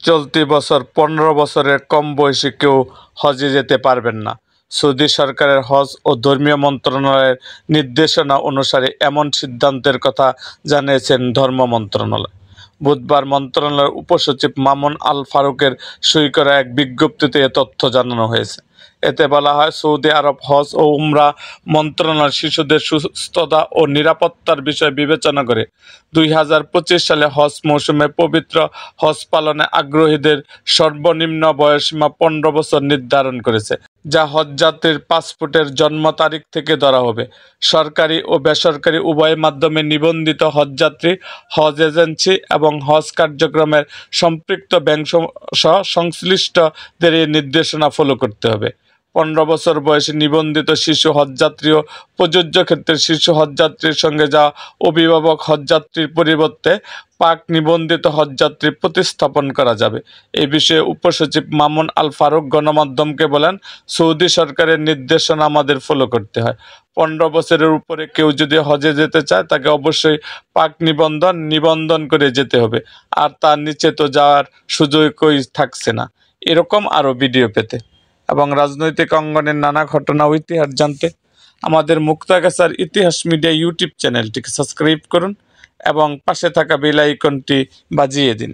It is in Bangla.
চলতি বছর 15 বছরের কম বয়সী কেউ হজে যেতে পারবেন না। সৌদি সরকারের হজ ও ধর্মীয় মন্ত্রণালয়ের নির্দেশনা অনুসারে এমন সিদ্ধান্তের কথা জানিয়েছেন ধর্ম মন্ত্রণালয়। বুধবার মন্ত্রণালয়ের উপসচিব মামুন আল ফারুকের সই করা এক বিজ্ঞপ্তিতে এ তথ্য জানানো হয়েছে। এতে বলা হয়, সৌদি আরব হজ ও উমরা মন্ত্রণালয় শিশুদের সুস্থতা ও নিরাপত্তার বিষয় বিবেচনা করে 2025 সালে হজ মৌসুমে পবিত্র হজ পালনে আগ্রহীদের সর্বনিম্ন বয়সসীমা 15 বছর নির্ধারণ করেছে, যা হজযাত্রীর পাসপোর্টের জন্ম তারিখ থেকে ধরা হবে। সরকারি ও বেসরকারি উভয় মাধ্যমে নিবন্ধিত হজযাত্রী, হজ এজেন্সি এবং হজ কার্যক্রমের সম্পৃক্ত ব্যাংক সহ সংশ্লিষ্টদের এই নির্দেশনা ফলো করতে হবে। 15 বছর বয়সী নিবন্ধিত শিশু হজযাত্রীও প্রযোজ্য ক্ষেত্রে শিশু হজযাত্রীর সঙ্গে যাওয়া অভিভাবক হজযাত্রীর পরিবর্তে পাক নিবন্ধিত হজযাত্রী প্রতিস্থাপন করা যাবে। এই বিষয়ে উপসচিব মামুন আল ফারুক গণমাধ্যমকে বলেন, সৌদি সরকারের নির্দেশনা আমাদের ফলো করতে হয়। 15 বছরের উপরে কেউ যদি হজে যেতে চায় তাকে অবশ্যই পাক নিবন্ধন করে যেতে হবে, আর তার নিচে তো যাওয়ার সুযোগই থাকছে না। এরকম আরও ভিডিও পেতে এবং রাজনৈতিক অঙ্গনের নানা ঘটনা ও ইতিহাস জানতে আমাদের মুক্তাগাছার ইতিহাস মিডিয়া ইউটিউব চ্যানেলটিকে সাবস্ক্রাইব করুন এবং পাশে থাকা বেল আইকনটি বাজিয়ে দিন।